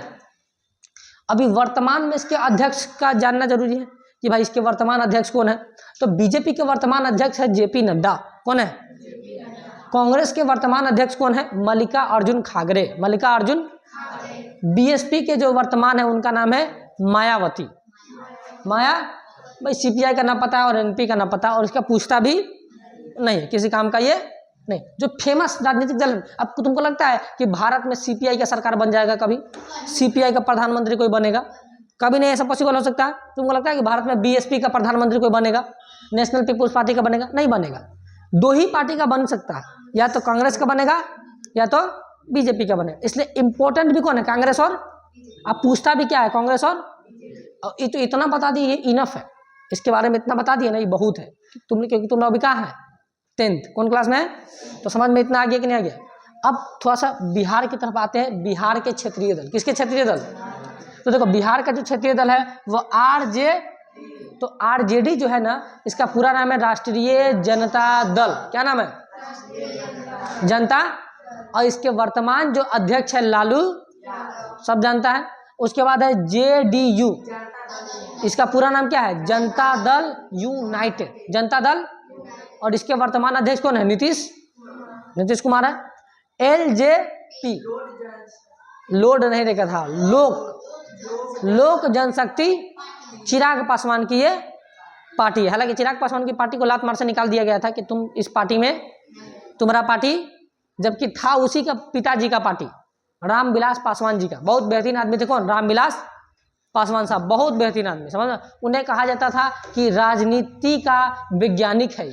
अभी वर्तमान में इसके अध्यक्ष का जानना जरूरी है कि भाई इसके वर्तमान अध्यक्ष कौन है। तो बीजेपी के वर्तमान अध्यक्ष है JP नड्डा। कौन है, कांग्रेस के वर्तमान अध्यक्ष कौन है, मल्लिकार्जुन खड़गे, मल्लिकार्जुन। BSP के जो वर्तमान है उनका नाम है मायावती, माया। भाई CPI का ना पता है और NP का ना पता, और इसका पूछता भी नहीं है, किसी काम का ये नहीं। जो फेमस राजनीतिक दल, अब तुमको लगता है कि भारत में CPI का सरकार बन जाएगा, कभी CPI का प्रधानमंत्री कोई बनेगा, कभी नहीं, ऐसा पॉसिबल हो सकता है। तुमको लगता है कि भारत में BSP का प्रधानमंत्री कोई बनेगा, नेशनल पीपुल्स पार्टी का बनेगा, नहीं बनेगा। दो ही पार्टी का बन सकता है, या तो कांग्रेस का बनेगा या तो बीजेपी का बनेगा। इसलिए इंपॉर्टेंट भी कौन है, कांग्रेस और, अब पूछता भी क्या है, कांग्रेस और तो इतना बता दिए, ये इनफ है, इसके बारे में इतना बता दिया ना, ये बहुत है। तुमने, क्योंकि तुम अभी कहाँ है, 10th, कौन क्लास में है, तो समझ में इतना आ गया कि नहीं आ गया। अब थोड़ा सा बिहार की तरफ आते हैं, बिहार के क्षेत्रीय दल। किसके क्षेत्रीय दल, तो देखो बिहार का जो क्षेत्रीय दल है वो तो RJD जो है ना, इसका पूरा नाम है राष्ट्रीय जनता दल। क्या नाम है, जनता। और इसके वर्तमान जो अध्यक्ष है लालू, सब जानता है। उसके बाद है JDU, इसका पूरा नाम क्या है, जनता दल यूनाइटेड, जनता दल। और इसके वर्तमान अध्यक्ष कौन है, नीतीश कुमार है। LJP, लोड नहीं देखा था, लोक जनशक्ति, चिराग पासवान की ये पार्टी है। हालांकि चिराग पासवान की पार्टी को लात मार से निकाल दिया गया था कि तुम इस पार्टी में, तुम्हारा पार्टी, जबकि था उसी का पिताजी का पार्टी, रामविलास पासवान जी का। बहुत बेहतरीन आदमी थे, कौन, रामविलास पासवान साहब, बहुत बेहतरीन आदमी, समझ। उन्हें कहा जाता था कि राजनीति का वैज्ञानिक है।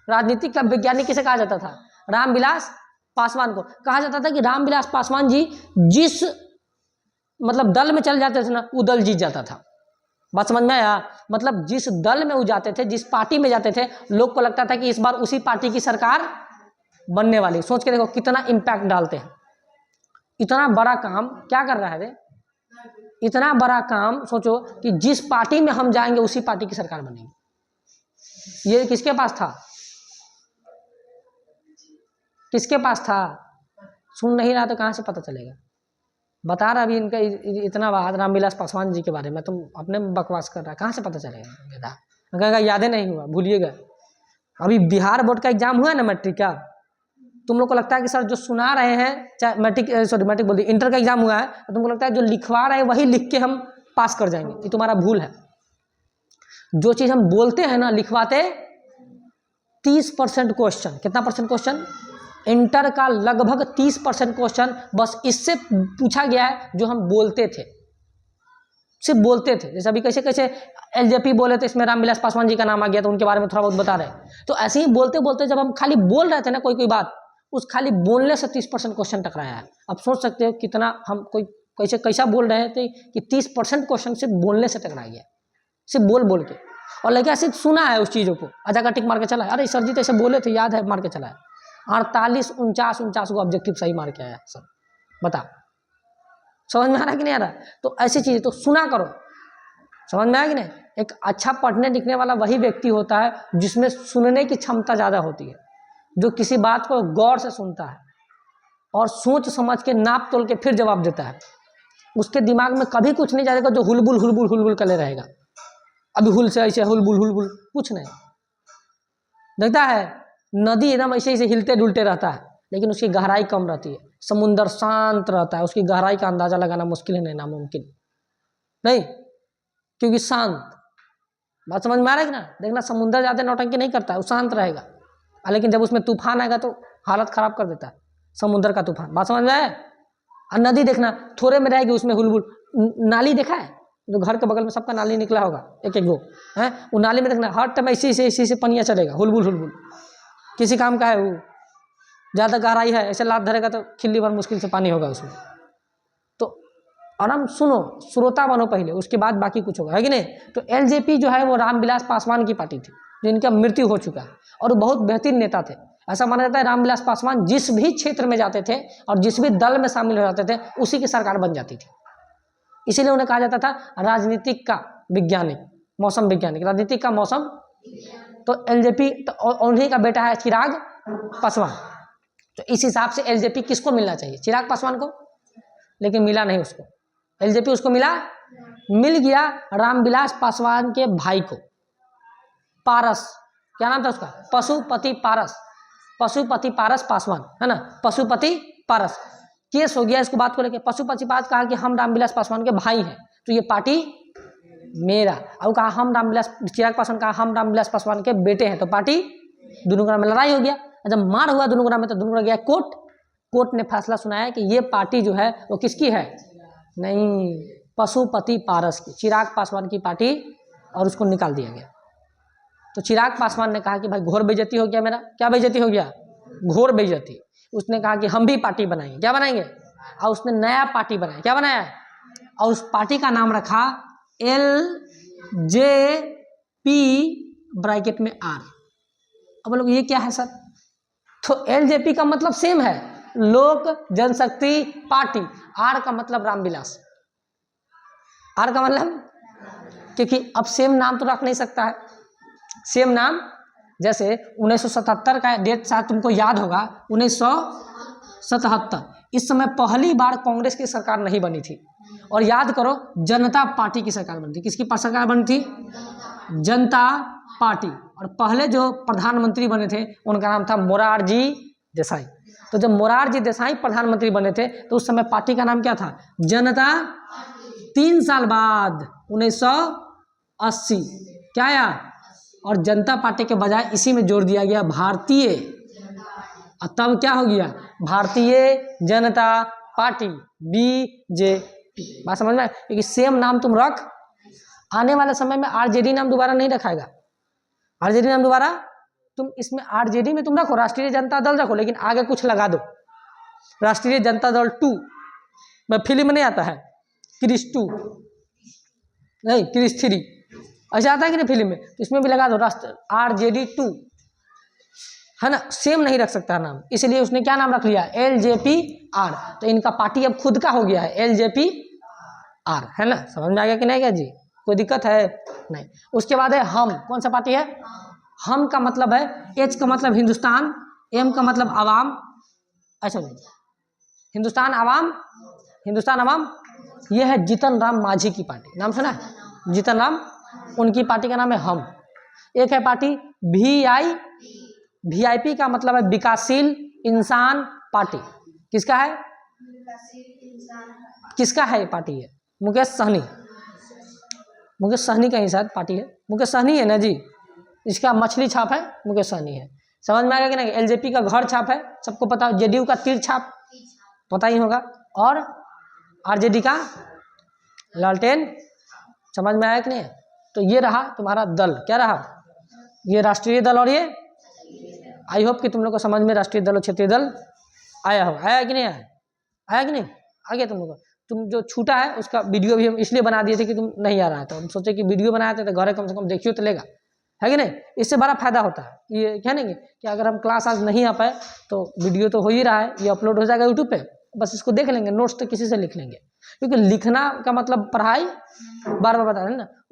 राजनीतिक का वैज्ञानिक किसे कहा जाता था, रामविलास पासवान को कहा जाता था कि रामविलास पासवान जी जिस मतलब दल में चल जाते थे ना, वो दल जीत जाता था। बात समझ में आया, मतलब जिस दल में वो जाते थे, जिस पार्टी में जाते थे, लोग को लगता था कि इस बार उसी पार्टी की सरकार बनने वाली। सोच के देखो कितना इम्पैक्ट डालते हैं। इतना बड़ा काम क्या कर रहा है रे, इतना बड़ा काम सोचो कि जिस पार्टी में हम जाएंगे उसी पार्टी की सरकार बनेगी। ये किसके पास था, किसके पास था, सुन नहीं रहा तो कहाँ से पता चलेगा। बता रहा अभी इनका इतना बात रामविलास पासवान जी के बारे में, तुम अपने बकवास कर रहा है, कहाँ से पता चलेगा। कहेगा यादें नहीं हुआ, भूलिएगा। अभी बिहार बोर्ड का एग्जाम हुआ ना, मैट्रिक का, तुम लोग को लगता है कि सर जो सुना रहे हैं, चाहे मैट्रिक बोल दी, इंटर का एग्जाम हुआ है, तो तुमको लगता है जो लिखवा रहे हैं वही लिख के हम पास कर जाएंगे। ये तुम्हारा भूल है। जो चीज़ हम बोलते हैं ना, लिखवाते 30% क्वेश्चन, कितना परसेंट क्वेश्चन, इंटर का लगभग 30% क्वेश्चन बस इससे पूछा गया है जो हम बोलते थे, सिर्फ बोलते थे। जैसे अभी कैसे कैसे LJP बोले थे, इसमें रामविलास पासवान जी का नाम आ गया, तो उनके बारे में थोड़ा बहुत बता रहे हैं। तो ऐसे ही बोलते बोलते जब हम खाली बोल रहे थे ना कोई बात, उस खाली बोलने से 30% क्वेश्चन टकराया है। अब सोच सकते हो कितना हम कोई कैसा बोल रहे थे कि 30% क्वेश्चन सिर्फ बोलने से टकरा गया, सिर्फ बोल के। और लड़का सिर्फ सुना है उस चीज़ों को, अजा का टिक मार के चला है, अरे सर जी तो ऐसे बोले थे, याद है, मार के चला है। 48 को ऑब्जेक्टिव सही मार के आया सर। बता, समझ में आ रहा है कि नहीं आ रहा। तो ऐसी चीज़ें तो सुना करो, समझ में आया कि नहीं। एक अच्छा पढ़ने लिखने वाला वही व्यक्ति होता है जिसमें सुनने की क्षमता ज़्यादा होती है, जो किसी बात को गौर से सुनता है और सोच समझ के नाप तोल के फिर जवाब देता है। उसके दिमाग में कभी कुछ नहीं जाएगा जो हुलबुल करले रहेगा। अभी हुल से ऐसे हुल कुछ नहीं। देखता है नदी एकदम ऐसे ऐसे हिलते डुलते रहता है, लेकिन उसकी गहराई कम रहती है। समुंदर शांत रहता है, उसकी गहराई का अंदाजा लगाना मुश्किल है, नहीं नामुमकिन नहीं, क्योंकि शांत। बात समझ में आ रहा है कि ना? देखना समुंदर ज्यादा नौटंकी नहीं करता है, वो शांत रहेगा, लेकिन जब उसमें तूफान आएगा तो हालत खराब कर देता है समुंदर का तूफान। बात समझ में आया? और नदी देखना थोड़े में रहेगी, उसमें हुलबुल। नाली देखा है जो घर के बगल में सबका नाली निकला होगा, एक एक गो है, वो नाली में देखना हर टाइम ऐसे से पनिया चलेगा, हुलबुल किसी काम का है वो। ज़्यादा गहराई है, ऐसे लात धरेगा तो खिल्ली भर मुश्किल से पानी होगा उसमें। तो आराम सुनो, श्रोता बनो पहले, उसके बाद बाकी कुछ होगा, है कि नहीं? तो एलजेपी जो है वो रामविलास पासवान की पार्टी थी, जिनका मृत्यु हो चुका है, और वो बहुत बेहतरीन नेता थे। ऐसा माना जाता है रामविलास पासवान जिस भी क्षेत्र में जाते थे और जिस भी दल में शामिल हो जाते थे, उसी की सरकार बन जाती थी। इसीलिए उन्हें कहा जाता था राजनीतिक का वैज्ञानिक, मौसम वैज्ञानिक, राजनीतिक का मौसम। तो एलजेपी तो उन्हीं का बेटा है चिराग पासवान। तो इस हिसाब से एलजेपी किसको मिलना चाहिए? चिराग पासवान को, लेकिन मिला नहीं उसको। एलजेपी उसको मिल गया रामविलास पासवान के भाई को, पारस, क्या नाम था उसका? पशुपति पारस पासवान, है ना? पशुपति पारस केस हो गया इसको बात को लेकर। पशुपति पारस कहा कि हम रामविलास पासवान के भाई हैं, तो ये पार्टी मेरा। अब कहा हम रामविलास, चिराग पासवान कहा हम रामविलास पासवान के बेटे हैं, तो पार्टी दोनों ग्राम में लड़ाई हो गया। जब मार हुआ दोनों ग्राम में, तो दोनों गया कोर्ट ने फैसला सुनाया कि ये पार्टी जो है वो किसकी है? नहीं, पशुपति पारस की, चिराग पासवान की पार्टी, और उसको निकाल दिया गया। तो चिराग पासवान ने कहा कि भाई घोर बेइज्जती हो गया मेरा। क्या बेइज्जती हो गया? घोर बेइज्जती। उसने कहा कि हम भी पार्टी बनाएंगे। क्या बनाएंगे? और उसने नया पार्टी बनाया। क्या बनाया? और उस पार्टी का नाम रखा LJP ब्रैकेट में R। अब लोग ये क्या है सर? तो LJP का मतलब सेम है, लोक जनशक्ति पार्टी। R का मतलब रामविलास। R का मतलब, क्योंकि अब सेम नाम तो रख नहीं सकता है, सेम नाम। जैसे 1977 का डेट शायद तुमको याद होगा, 1977 इस समय पहली बार कांग्रेस की सरकार नहीं बनी थी, और याद करो जनता पार्टी की सरकार बनी थी। किसकी सरकार बनी थी? जनता पार्टी। और पहले जो प्रधानमंत्री बने थे उनका नाम था मोरारजी देसाई। तो जब मोरारजी देसाई प्रधानमंत्री बने थे तो उस समय पार्टी का नाम क्या था? जनता। 3 साल बाद 1980 क्या आया? और जनता पार्टी के बजाय इसी में जोड़ दिया गया भारतीय, और तब क्या हो गया? Bharatiya Janata party, BJP। बात समझ में? क्योंकि सेम नाम तुम रख, आने वाले समय में RJD नाम दोबारा नहीं रखाएगा। RJD नाम दोबारा तुम इसमें RJD में तुम रखो, राष्ट्रीय जनता दल रखो, लेकिन आगे कुछ लगा दो, राष्ट्रीय जनता दल 2। मैं फिल्म नहीं आता है क्रिस 2, नहीं क्रिस 3, ऐसा आता है कि नहीं फिल्म में? तो इसमें भी लगा दो RJD 2, है ना? सेम नहीं रख सकता नाम, इसलिए उसने क्या नाम रख लिया? LJPR। तो इनका पार्टी अब खुद का हो गया है LJPR, है ना? समझ में आ गया कि नहीं? क्या जी कोई दिक्कत है? नहीं। उसके बाद है हम। कौन सा पार्टी है? हम का मतलब है, H का मतलब हिंदुस्तान, M का मतलब आवाम, अच्छा हिंदुस्तान आवाम। यह है जीतन राम मांझी की पार्टी। नाम सुना है? जीतन राम, उनकी पार्टी का नाम है हम। एक है पार्टी VIP का मतलब है विकासशील इंसान पार्टी। किसका है? किसका है ये पार्टी? है मुकेश सहनी का ही शायद पार्टी है। मुकेश सहनी है ना जी, इसका मछली छाप है, मुकेश सहनी है। समझ में आ गया कि नहीं? LJP का घर छाप है, सबको पता। JDU का तीर छाप पता ही होगा, और RJD का लालटेन। समझ में आया कि नहीं? तो ये रहा तुम्हारा दल। क्या रहा? ये राष्ट्रीय दल, और ये आई होप कि तुम लोग को समझ में राष्ट्रीय दल और क्षेत्रीय दल आया हो। आया कि नहीं आया? आया कि नहीं? आ गया तुम लोग को? तुम जो छूटा है उसका वीडियो भी हम इसलिए बना दिए थे कि तुम नहीं आ रहा है, तो हम सोचे कि वीडियो बनाए थे तो घर कम से कम देखियो तो लेगा, है कि नहीं? इससे बड़ा फायदा होता है ये, क्या नहीं कि अगर हम क्लास आज नहीं आ पाए तो वीडियो तो हो ही रहा है, ये अपलोड हो जाएगा यूट्यूब पे, बस इसको देख लेंगे, नोट्स तो किसी से लिख लेंगे, क्योंकि लिखना का मतलब पढ़ाई बार बार बता रहे हैं ना।